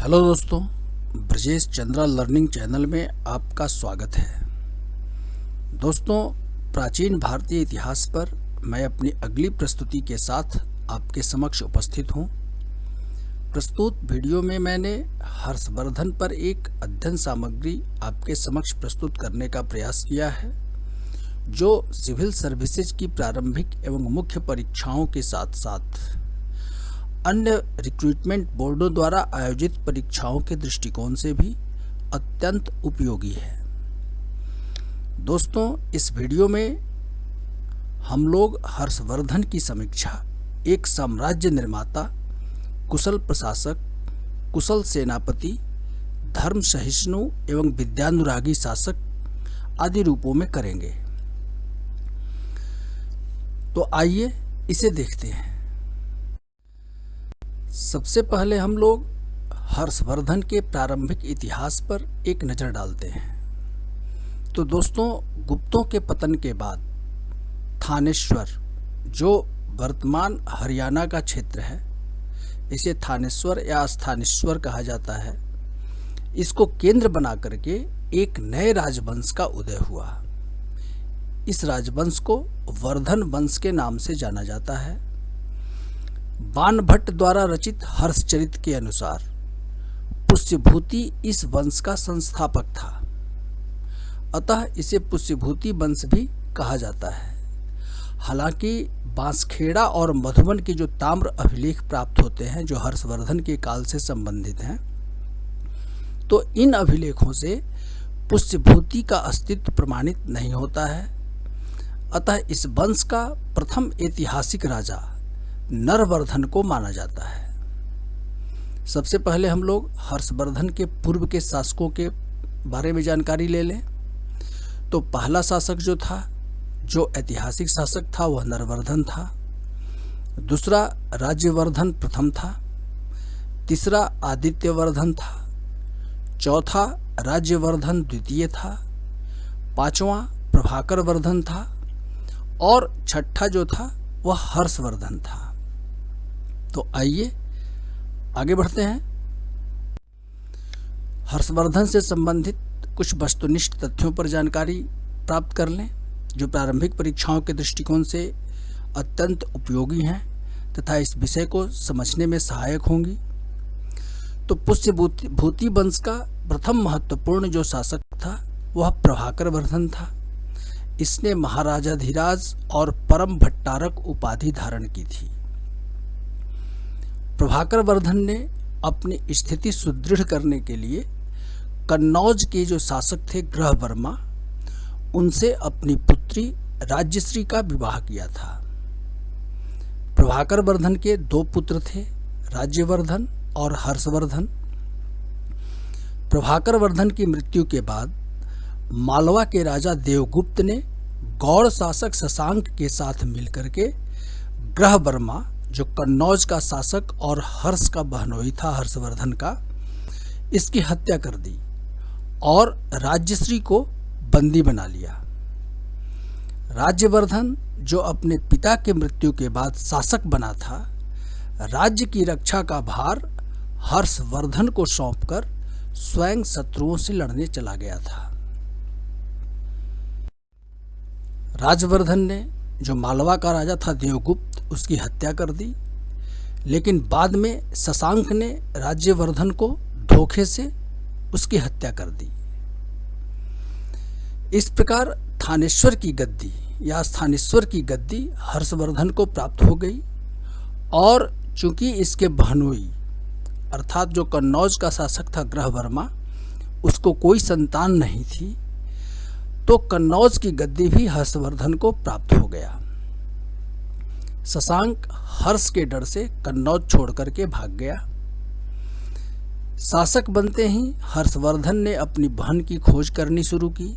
Hello दोस्तों, Brajesh Chandra learning channel में आपका स्वागत है। दोस्तों, प्राचीन भारतीय इतिहास पर मैं अपनी अगली प्रस्तुति के साथ आपके समक्ष उपस्थित हूँ। प्रस्तुत वीडियो में मैंने हर्षवर्धन पर एक अध्ययन सामग्री आपके समक्ष प्रस्तुत करने का प्रयास किया है, जो सिविल सर्विसेज की प्रारंभिक एवं मुख्य परीक्षाओं के साथ साथ अन्य रिक्रूटमेंट बोर्डों द्वारा आयोजित परीक्षाओं के दृष्टिकोण से भी अत्यंत उपयोगी है। दोस्तों, इस वीडियो में हम लोग हर्षवर्धन की समीक्षा, एक साम्राज्य निर्माता, कुशल प्रशासक, कुशल सेनापति, धर्म सहिष्णु एवं विद्यानुरागी शासक आदि रूपों में करेंगे। तो आइए इसे देखते हैं। सबसे पहले हम लोग हर्षवर्धन के प्रारंभिक इतिहास पर एक नज़र डालते हैं। तो दोस्तों, गुप्तों के पतन के बाद थानेश्वर, जो वर्तमान हरियाणा का क्षेत्र है, इसे थानेश्वर या स्थानेश्वर कहा जाता है, इसको केंद्र बना करके एक नए राजवंश का उदय हुआ। इस राजवंश को वर्धन वंश के नाम से जाना जाता है। बाणभट्ट द्वारा रचित हर्षचरित के अनुसार पुष्यभूति इस वंश का संस्थापक था, अतः इसे पुष्यभूति वंश भी कहा जाता है। हालांकि बांसखेड़ा और मधुबन के जो ताम्र अभिलेख प्राप्त होते हैं, जो हर्षवर्धन के काल से संबंधित हैं, तो इन अभिलेखों से पुष्यभूति का अस्तित्व प्रमाणित नहीं होता है। अतः इस वंश का प्रथम ऐतिहासिक राजा नरवर्धन को माना जाता है। सबसे पहले हम लोग हर्षवर्धन के पूर्व के शासकों के बारे में जानकारी ले लें। तो पहला शासक जो था, जो ऐतिहासिक शासक था, वह नरवर्धन था। दूसरा राज्यवर्धन प्रथम था। तीसरा आदित्यवर्धन था। चौथा राज्यवर्धन द्वितीय था। पांचवा प्रभाकर वर्धन था और छठा जो था वह हर्षवर्धन था। तो आइए आगे बढ़ते हैं। हर्षवर्धन से संबंधित कुछ वस्तुनिष्ठ तथ्यों पर जानकारी प्राप्त कर लें, जो प्रारंभिक परीक्षाओं के दृष्टिकोण से अत्यंत उपयोगी हैं तथा इस विषय को समझने में सहायक होंगी। तो पुष्यभूति वंश का प्रथम महत्वपूर्ण जो शासक था वह प्रभाकर वर्धन था। इसने महाराजाधिराज और परम भट्टारक उपाधि धारण की थी। प्रभाकर वर्धन ने अपनी स्थिति सुदृढ़ करने के लिए कन्नौज के जो शासक थे ग्रह वर्मा, उनसे अपनी पुत्री राज्यश्री का विवाह किया था। प्रभाकर वर्धन के दो पुत्र थे, राज्यवर्धन और हर्षवर्धन। प्रभाकर वर्धन की मृत्यु के बाद मालवा के राजा देवगुप्त ने गौड़ शासक शशांक के साथ मिलकर के ग्रह वर्मा, जो कन्नौज का शासक और हर्ष का बहनोई था हर्षवर्धन का, इसकी हत्या कर दी और राज्यश्री को बंदी बना लिया। राज्यवर्धन, जो अपने पिता के मृत्यु के बाद शासक बना था, राज्य की रक्षा का भार हर्षवर्धन को सौंपकर स्वयं शत्रुओं से लड़ने चला गया था। राजवर्धन ने, जो मालवा का राजा था देवगुप्त, उसकी हत्या कर दी, लेकिन बाद में शशांक ने राज्यवर्धन को धोखे से उसकी हत्या कर दी। इस प्रकार थानेश्वर की गद्दी या स्थानेश्वर की गद्दी हर्षवर्धन को प्राप्त हो गई और चूंकि इसके बहनोई अर्थात जो कन्नौज का शासक था ग्रह वर्मा, उसको कोई संतान नहीं थी, तो कन्नौज की गद्दी भी हर्षवर्धन को प्राप्त हो गया। शशांक हर्ष के डर से कन्नौज छोड़ करके भाग गया। शासक बनते ही हर्षवर्धन ने अपनी बहन की खोज करनी शुरू की,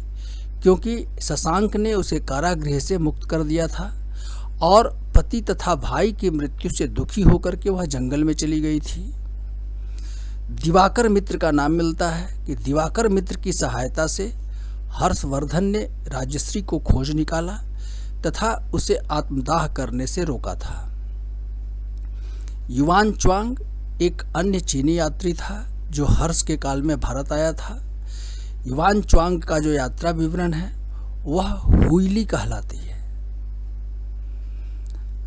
क्योंकि शशांक ने उसे कारागृह से मुक्त कर दिया था और पति तथा भाई की मृत्यु से दुखी होकर के वह जंगल में चली गई थी। दिवाकर मित्र का नाम मिलता है कि दिवाकर मित्र की सहायता से हर्षवर्धन ने राज्यश्री को खोज निकाला तथा उसे आत्मदाह करने से रोका था। युआन च्वांग एक अन्य चीनी यात्री था जो हर्ष के काल में भारत आया था। युवान च्वांग का जो यात्रा विवरण है वह हुइली कहलाती है।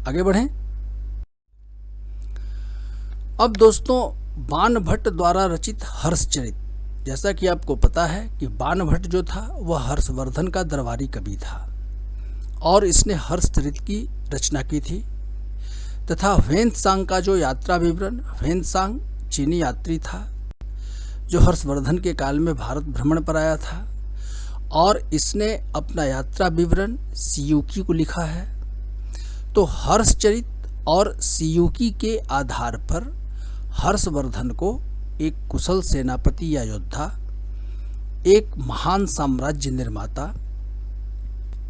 आगे बढ़ें। अब दोस्तों, बाणभट्ट द्वारा रचित हर्षचरित, जैसा कि आपको पता है कि बाणभट्ट जो था वह हर्षवर्धन का दरबारी कवि था और इसने हर्षचरित की रचना की थी। तथा ह्वेनत्सांग का जो यात्रा विवरण, ह्वेनत्सांग चीनी यात्री था जो हर्षवर्धन के काल में भारत भ्रमण पर आया था और इसने अपना यात्रा विवरण सियूकी को लिखा है। तो हर्षचरित और सियूकी के आधार पर हर्षवर्धन को एक कुशल सेनापति या योद्धा, एक महान साम्राज्य निर्माता,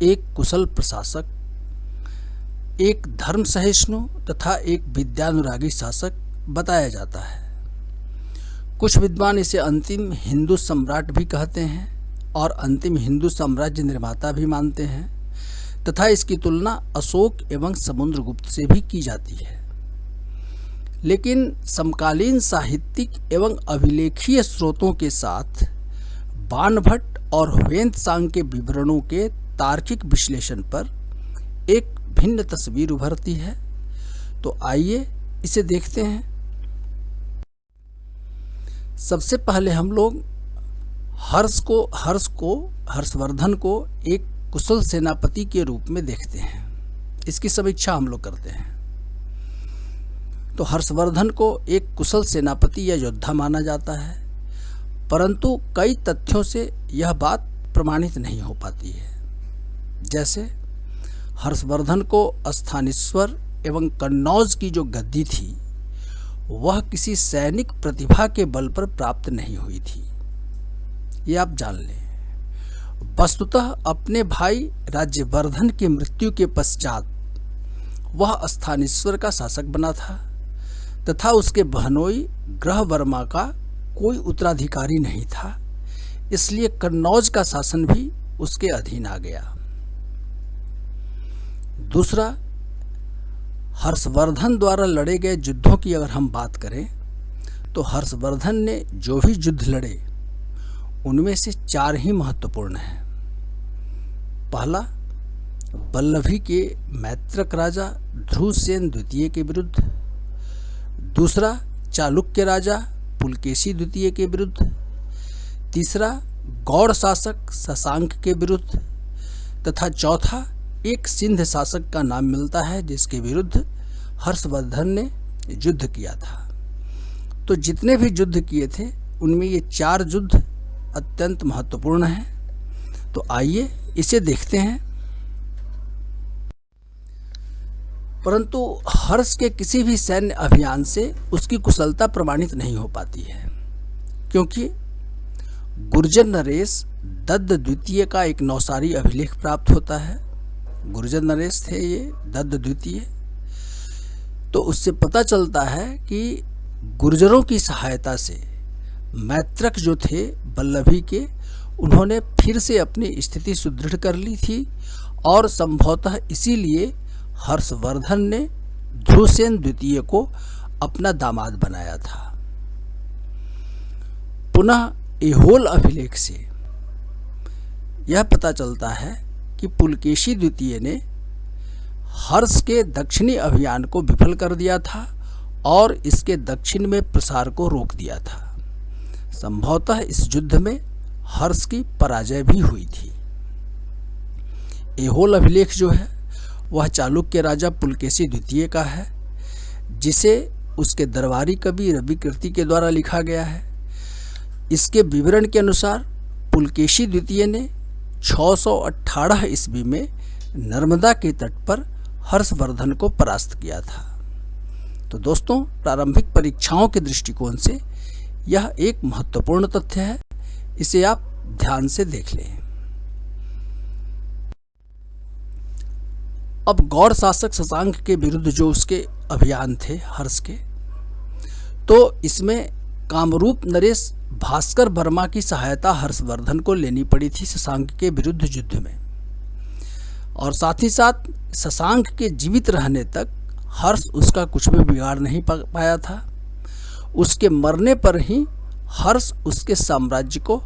एक कुशल प्रशासक, एक धर्म सहिष्णु तथा एक विद्यानुरागी शासक बताया जाता है। कुछ विद्वान इसे अंतिम हिंदू सम्राट भी कहते हैं और अंतिम हिंदू साम्राज्य निर्माता भी मानते हैं तथा इसकी तुलना अशोक एवं समुद्रगुप्त से भी की जाती है। लेकिन समकालीन साहित्यिक एवं अभिलेखीय स्रोतों के साथ बाणभट्ट और ह्वेनत्सांग के विवरणों के तार्किक विश्लेषण पर एक भिन्न तस्वीर उभरती है। तो आइए इसे देखते हैं। सबसे पहले हम लोग हर्षवर्धन को एक कुशल सेनापति के रूप में देखते हैं। इसकी समीक्षा हम लोग करते हैं। तो हर्षवर्धन को एक कुशल सेनापति या योद्धा माना जाता है, परंतु कई तथ्यों से यह बात प्रमाणित नहीं हो पाती है। जैसे हर्षवर्धन को स्थानेश्वर एवं कन्नौज की जो गद्दी थी वह किसी सैनिक प्रतिभा के बल पर प्राप्त नहीं हुई थी, ये आप जान लें। वस्तुतः अपने भाई राज्यवर्धन की मृत्यु के पश्चात वह स्थानेश्वर का शासक बना था तथा उसके बहनोई ग्रहवर्मा का कोई उत्तराधिकारी नहीं था, इसलिए कन्नौज का शासन भी उसके अधीन आ गया। दूसरा, हर्षवर्धन द्वारा लड़े गए युद्धों की अगर हम बात करें तो हर्षवर्धन ने जो भी युद्ध लड़े उनमें से 4 ही महत्वपूर्ण हैं। पहला, वल्लभी के मैत्रक राजा ध्रुवसेन द्वितीय के विरुद्ध। दूसरा, चालुक्य राजा पुलकेशी द्वितीय के विरुद्ध। तीसरा, गौड़ शासक शशांक के विरुद्ध। तथा चौथा, एक सिंध शासक का नाम मिलता है जिसके विरुद्ध हर्षवर्धन ने युद्ध किया था। तो जितने भी युद्ध किए थे उनमें ये 4 युद्ध अत्यंत महत्वपूर्ण हैं। तो आइए इसे देखते हैं। परंतु हर्ष के किसी भी सैन्य अभियान से उसकी कुशलता प्रमाणित नहीं हो पाती है, क्योंकि गुर्जर नरेश दत्त द्वितीय का एक नौसारी अभिलेख प्राप्त होता है। गुर्जर नरेश थे ये दत्त द्वितीय। तो उससे पता चलता है कि गुर्जरों की सहायता से मैत्रक जो थे वल्लभी के, उन्होंने फिर से अपनी स्थिति सुदृढ़ कर ली थी और संभवतः इसीलिए हर्षवर्धन ने ध्रुवसेन द्वितीय को अपना दामाद बनाया था। पुनः ऐहोल अभिलेख से यह पता चलता है कि पुलकेशी द्वितीय ने हर्ष के दक्षिणी अभियान को विफल कर दिया था और इसके दक्षिण में प्रसार को रोक दिया था। संभवतः इस युद्ध में हर्ष की पराजय भी हुई थी। ऐहोल अभिलेख जो है वह चालुक्य राजा पुलकेशी द्वितीय का है, जिसे उसके दरबारी कवि रविकीर्ति के द्वारा लिखा गया है। इसके विवरण के अनुसार पुलकेशी द्वितीय ने 618 ईस्वी में नर्मदा के तट पर हर्षवर्धन को परास्त किया था। तो दोस्तों, प्रारंभिक परीक्षाओं के दृष्टिकोण से यह एक महत्वपूर्ण तथ्य है, इसे आप ध्यान से देख लें। अब गौड़ शासक शशांक के विरुद्ध जो उसके अभियान थे हर्ष के, तो इसमें कामरूप नरेश भास्कर वर्मा की सहायता हर्षवर्धन को लेनी पड़ी थी शशांक के विरुद्ध युद्ध में। और साथ ही साथ शशांक के जीवित रहने तक हर्ष उसका कुछ भी बिगाड़ नहीं पाया था। उसके मरने पर ही हर्ष उसके साम्राज्य को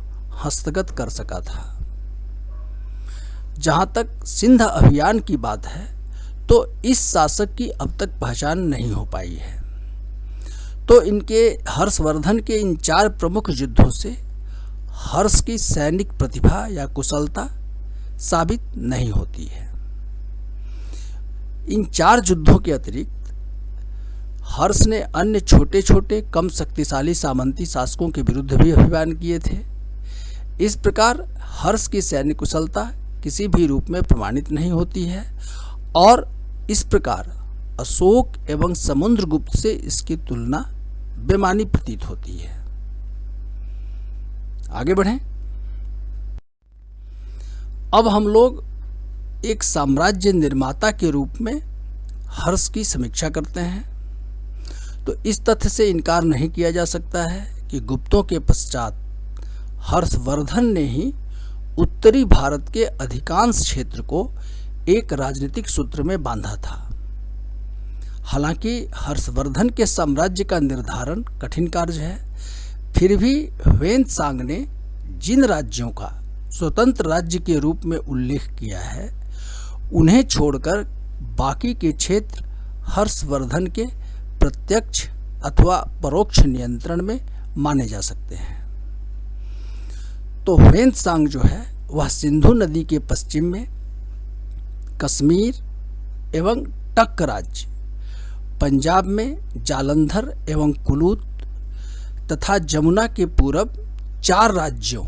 हस्तगत कर सका था। जहां तक सिंध अभियान की बात है तो इस शासक की अब तक पहचान नहीं हो पाई है। तो इनके हर्षवर्धन के इन 4 प्रमुख युद्धों से हर्ष की सैनिक प्रतिभा या कुशलता साबित नहीं होती है। इन 4 युद्धों के अतिरिक्त हर्ष ने अन्य छोटे छोटे कम शक्तिशाली सामंती शासकों के विरुद्ध भी अभियान किए थे। इस प्रकार हर्ष की सैन्य कुशलता किसी भी रूप में प्रमाणित नहीं होती है और इस प्रकार अशोक एवं समुद्रगुप्त से इसकी तुलना बेमानी प्रतीत होती है। आगे बढ़ें। अब हम लोग एक साम्राज्य निर्माता के रूप में हर्ष की समीक्षा करते हैं। तो इस तथ्य से इनकार नहीं किया जा सकता है कि गुप्तों के पश्चात हर्षवर्धन ने ही उत्तरी भारत के अधिकांश क्षेत्र को एक राजनीतिक सूत्र में बांधा था। हालांकि हर्षवर्धन के साम्राज्य का निर्धारण कठिन कार्य है, फिर भी ह्वेन-त्सांग ने जिन राज्यों का स्वतंत्र राज्य के रूप में उल्लेख किया है उन्हें छोड़कर बाकी के क्षेत्र हर्षवर्धन के प्रत्यक्ष अथवा परोक्ष नियंत्रण में माने जा सकते हैं। तो ह्वेन-त्सांग जो है वह सिंधु नदी के पश्चिम में कश्मीर एवं टक राज्य, पंजाब में जालंधर एवं कुलूत तथा जमुना के पूरब 4 राज्यों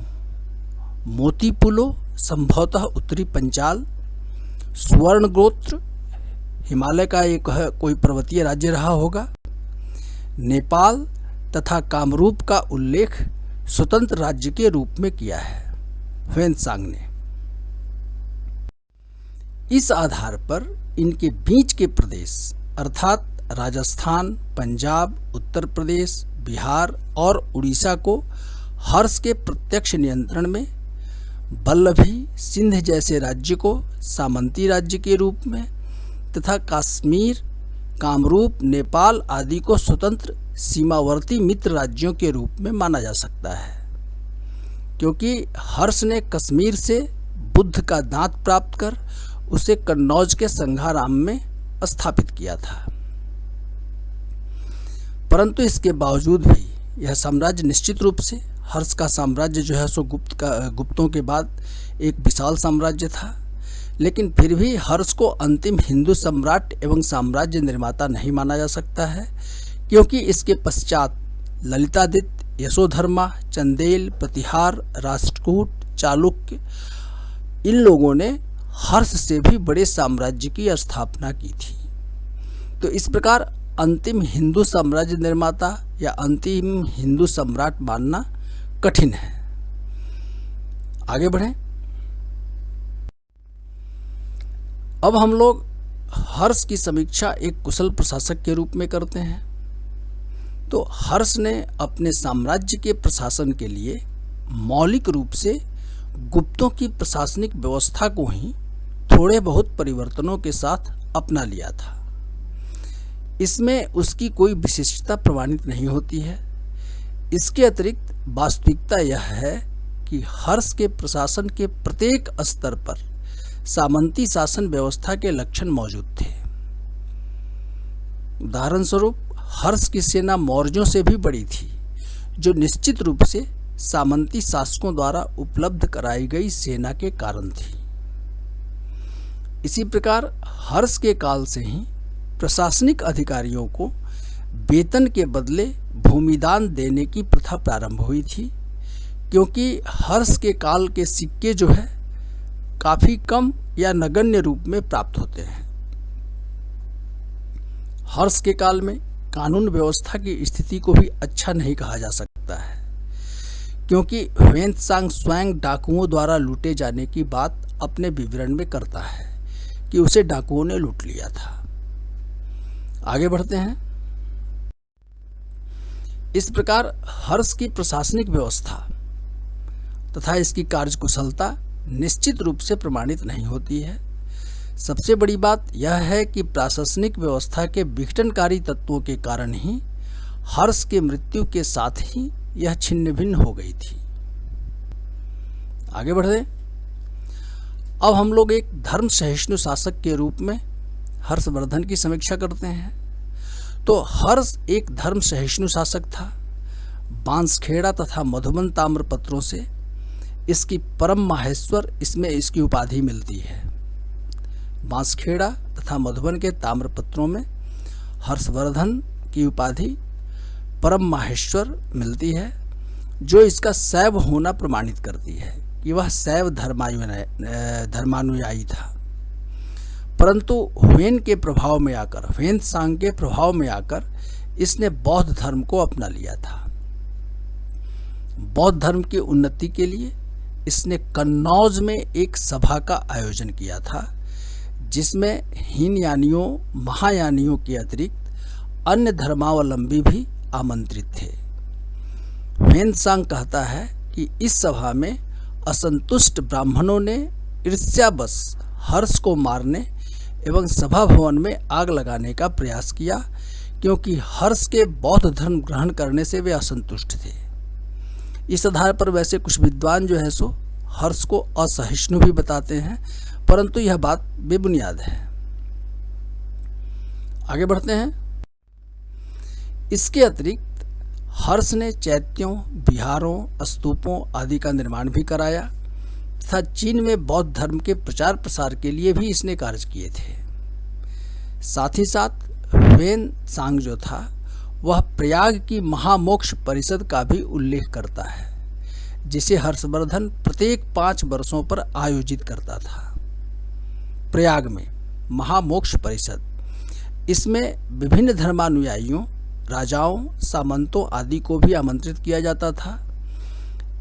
मोतीपुलो संभवतः उत्तरी पंचाल, स्वर्णगोत्र हिमालय का एक कोई पर्वतीय राज्य रहा होगा, नेपाल तथा कामरूप का उल्लेख स्वतंत्र राज्य के रूप में किया है ह्वेन-त्सांग ने। इस आधार पर इनके बीच के प्रदेश अर्थात राजस्थान, पंजाब, उत्तर प्रदेश, बिहार और उड़ीसा को हर्ष के प्रत्यक्ष नियंत्रण में, वल्लभी, सिंध जैसे राज्य को सामंती राज्य के रूप में तथा कश्मीर, कामरूप, नेपाल आदि को स्वतंत्र सीमावर्ती मित्र राज्यों के रूप में माना जा सकता है, क्योंकि हर्ष ने कश्मीर से बुद्ध का दांत प्राप्त कर उसे कन्नौज के संघाराम में स्थापित किया था। परंतु इसके बावजूद भी यह साम्राज्य निश्चित रूप से हर्ष का साम्राज्य जो है सो गुप्तों के बाद एक विशाल साम्राज्य था, लेकिन फिर भी हर्ष को अंतिम हिंदू सम्राट एवं साम्राज्य निर्माता नहीं माना जा सकता है, क्योंकि इसके पश्चात ललितादित्य, यशोधर्मा, चंदेल, प्रतिहार, राष्ट्रकूट, चालुक्य इन लोगों ने हर्ष से भी बड़े साम्राज्य की स्थापना की थी। तो इस प्रकार अंतिम हिंदू साम्राज्य निर्माता या अंतिम हिंदू सम्राट मानना कठिन है। आगे बढ़ें। अब हम लोग हर्ष की समीक्षा एक कुशल प्रशासक के रूप में करते हैं। तो हर्ष ने अपने साम्राज्य के प्रशासन के लिए मौलिक रूप से गुप्तों की प्रशासनिक व्यवस्था को ही थोड़े बहुत परिवर्तनों के साथ अपना लिया था। इसमें उसकी कोई विशिष्टता प्रमाणित नहीं होती है। इसके अतिरिक्त वास्तविकता यह है कि हर्ष के प्रशासन के प्रत्येक स्तर पर सामंती शासन व्यवस्था के लक्षण मौजूद थे। उदाहरण स्वरूप हर्ष की सेना मौर्यों से भी बड़ी थी, जो निश्चित रूप से सामंती शासकों द्वारा उपलब्ध कराई गई सेना के कारण थी। इसी प्रकार हर्ष के काल से ही प्रशासनिक अधिकारियों को वेतन के बदले भूमिदान देने की प्रथा प्रारंभ हुई थी, क्योंकि हर्ष के काल के सिक्के जो है काफी कम या नगण्य रूप में प्राप्त होते हैं। हर्ष के काल में कानून व्यवस्था की स्थिति को भी अच्छा नहीं कहा जा सकता है, क्योंकि ह्वेन-त्सांग स्वयं डाकुओं द्वारा लूटे जाने की बात अपने विवरण में करता है कि उसे डाकुओं ने लूट लिया था। आगे बढ़ते हैं। इस प्रकार हर्ष की प्रशासनिक व्यवस्था तथा इसकी कार्यकुशलता निश्चित रूप से प्रमाणित नहीं होती है। सबसे बड़ी बात यह है कि प्रशासनिक व्यवस्था के विघटनकारी तत्वों के कारण ही हर्ष के मृत्यु के साथ ही यह छिन्न भिन्न हो गई थी। आगे बढ़े। अब हम लोग एक धर्म सहिष्णु शासक के रूप में हर्षवर्धन की समीक्षा करते हैं। तो हर्ष एक धर्म सहिष्णु शासक था। बांसखेड़ा तथा मधुबन ताम्रपत्रों से इसकी परम माहेश्वर इसमें इसकी उपाधि मिलती है। बांसखेड़ा तथा मधुबन के ताम्रपत्रों में हर्षवर्धन की उपाधि परम माहेश्वर मिलती है, जो इसका शैव होना प्रमाणित करती है कि वह शैव धर्मानुयायी था। परंतु ह्वेन के प्रभाव में आकर, ह्वेन-त्सांग के प्रभाव में आकर इसने बौद्ध धर्म को अपना लिया था। बौद्ध धर्म की उन्नति के लिए इसने कन्नौज में एक सभा का आयोजन किया था, जिसमें हीनयानियों, महायानियों के अतिरिक्त अन्य धर्मावलंबी भी आमंत्रित थे। ह्वेन-त्सांग कहता है कि इस सभा में असंतुष्ट ब्राह्मणों ने ईर्ष्यावश हर्ष को मारने एवं सभा भवन में आग लगाने का प्रयास किया, क्योंकि हर्ष के बौद्ध धर्म ग्रहण करने से वे असंतुष्ट थे। इस आधार पर वैसे कुछ विद्वान जो है सो हर्ष को असहिष्णु भी बताते हैं, परंतु यह बात बेबुनियाद है। आगे बढ़ते हैं। इसके अतिरिक्त हर्ष ने चैत्यों, विहारों, स्तूपों आदि का निर्माण भी कराया तथा चीन में बौद्ध धर्म के प्रचार प्रसार के लिए भी इसने कार्य किए थे। साथ ही साथ ह्वेन-त्सांग जो था वह प्रयाग की महामोक्ष परिषद का भी उल्लेख करता है, जिसे हर्षवर्धन प्रत्येक 5 वर्षों पर आयोजित करता था। प्रयाग में महामोक्ष परिषद, इसमें विभिन्न धर्मानुयायियों, राजाओं, सामंतों आदि को भी आमंत्रित किया जाता था।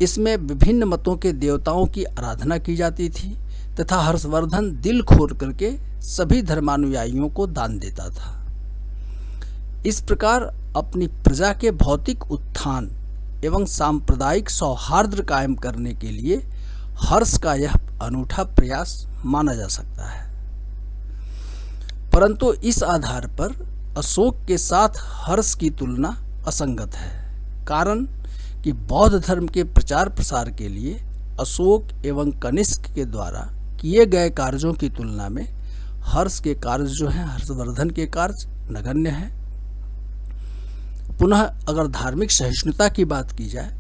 इसमें विभिन्न मतों के देवताओं की आराधना की जाती थी तथा हर्षवर्धन दिल खोल करके सभी धर्मानुयायियों को दान देता था। इस प्रकार अपनी प्रजा के भौतिक उत्थान एवं सांप्रदायिक सौहार्द कायम करने के लिए हर्ष का यह अनूठा प्रयास माना जा सकता है। परंतु इस आधार पर अशोक के साथ हर्ष की तुलना असंगत है, कारण कि बौद्ध धर्म के प्रचार प्रसार के लिए अशोक एवं कनिष्क के द्वारा किए गए कार्यों की तुलना में हर्ष के कार्य जो हैं, हर्षवर्धन के कार्य नगण्य हैं। पुनः अगर धार्मिक सहिष्णुता की बात की जाए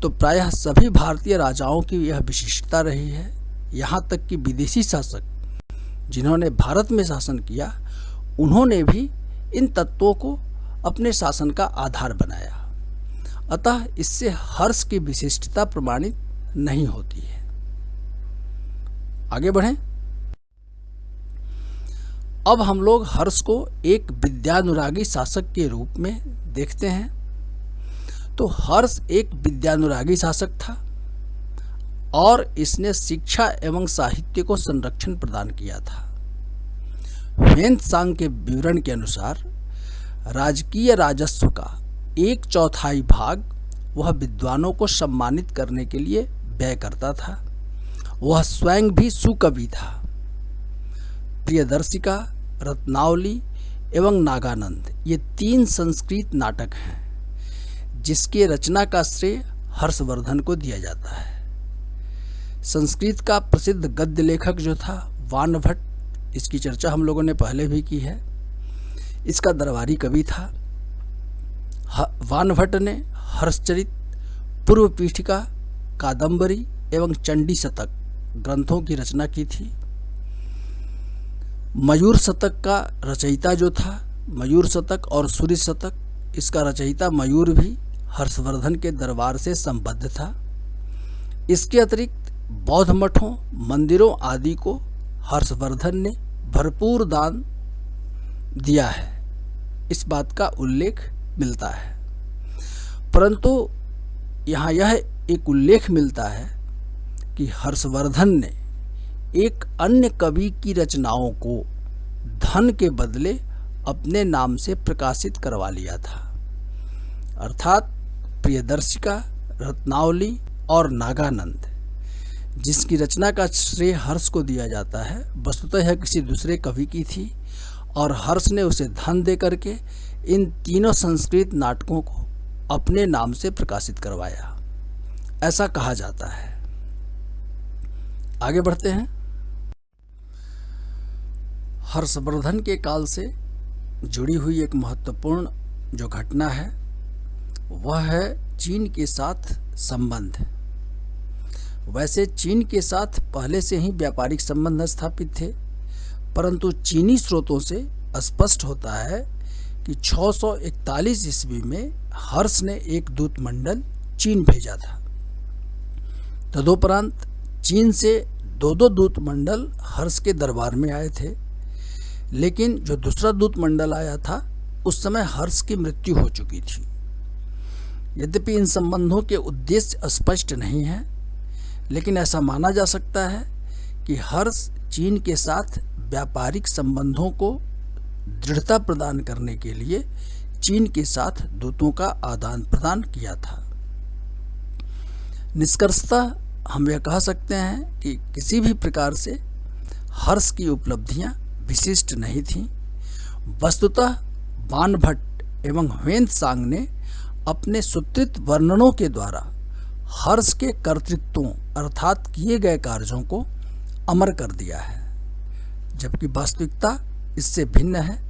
तो प्रायः सभी भारतीय राजाओं की यह विशिष्टता रही है। यहाँ तक कि विदेशी शासक जिन्होंने भारत में शासन किया, उन्होंने भी इन तत्वों को अपने शासन का आधार बनाया। अतः इससे हर्ष की विशिष्टता प्रमाणित नहीं होती है। आगे बढ़ें। अब हम लोग हर्ष को एक विद्यानुरागी शासक के रूप में देखते हैं। तो हर्ष एक विद्यानुरागी शासक था और इसने शिक्षा एवं साहित्य को संरक्षण प्रदान किया था। ह्वेन-त्सांग के विवरण के अनुसार राजकीय राजस्व का 1/4 भाग वह विद्वानों को सम्मानित करने के लिए व्यय करता था। वह स्वयं भी सुकवि था। प्रियदर्शिका, रत्नावली एवं नागानंद ये 3 संस्कृत नाटक हैं, जिसके रचना का श्रेय हर्षवर्धन को दिया जाता है। संस्कृत का प्रसिद्ध गद्य लेखक जो था वानभट्ट, इसकी चर्चा हम लोगों ने पहले भी की है। इसका दरबारी कवि था। वानभट्ट ने हर्षचरित, पूर्व पीठिका, कादंबरी एवं चंडी शतक ग्रंथों की रचना की थी। मयूर शतक का रचयिता जो था, मयूर शतक और सूर्य शतक, इसका रचयिता मयूर भी हर्षवर्धन के दरबार से संबद्ध था। इसके अतिरिक्त बौद्ध मठों, मंदिरों आदि को हर्षवर्धन ने भरपूर दान दिया है, इस बात का उल्लेख मिलता है। परंतु यहाँ यह एक उल्लेख मिलता है कि हर्षवर्धन ने एक अन्य कवि की रचनाओं को धन के बदले अपने नाम से प्रकाशित करवा लिया था। अर्थात प्रियदर्शिका, रत्नावली और नागानंद, जिसकी रचना का श्रेय हर्ष को दिया जाता है, वस्तुतः यह किसी दूसरे कवि की थी और हर्ष ने उसे धन दे करके इन तीनों संस्कृत नाटकों को अपने नाम से प्रकाशित करवाया, ऐसा कहा जाता है। आगे बढ़ते हैं। हर्षवर्धन के काल से जुड़ी हुई एक महत्वपूर्ण जो घटना है वह है चीन के साथ संबंध। वैसे चीन के साथ पहले से ही व्यापारिक संबंध स्थापित थे, परंतु चीनी स्रोतों से स्पष्ट होता है कि 641 ईस्वी में हर्ष ने एक दूत मंडल चीन भेजा था। तदुपरांत चीन से दो दूत मंडल हर्ष के दरबार में आए थे, लेकिन जो दूसरा दूत मंडल आया था उस समय हर्ष की मृत्यु हो चुकी थी। यद्यपि इन संबंधों के उद्देश्य स्पष्ट नहीं है, लेकिन ऐसा माना जा सकता है कि हर्ष चीन के साथ व्यापारिक संबंधों को दृढ़ता प्रदान करने के लिए चीन के साथ दूतों का आदान प्रदान किया था। निष्कर्षतः हम यह कह सकते हैं कि किसी भी प्रकार से हर्ष की उपलब्धियां विशिष्ट नहीं थीं। वस्तुतः बाणभट्ट एवं ह्वेनत्सांग ने अपने सूत्रित वर्णनों के द्वारा हर्ष के कर्तृत्वों अर्थात किए गए कार्यों को अमर कर दिया है, जबकि वास्तविकता इससे भिन्न है।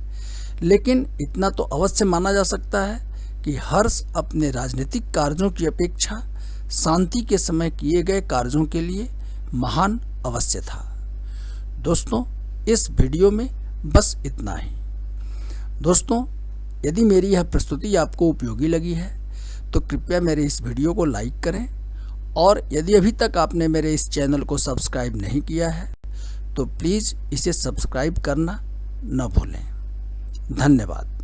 लेकिन इतना तो अवश्य माना जा सकता है कि हर्ष अपने राजनीतिक कार्यों की अपेक्षा शांति के समय किए गए कार्यों के लिए महान अवश्य था। दोस्तों, इस वीडियो में बस इतना ही। दोस्तों, यदि मेरी यह प्रस्तुति आपको उपयोगी लगी है तो कृपया मेरे इस वीडियो को लाइक करें, और यदि अभी तक आपने मेरे इस चैनल को सब्सक्राइब नहीं किया है तो प्लीज़ इसे सब्सक्राइब करना न भूलें। धन्यवाद।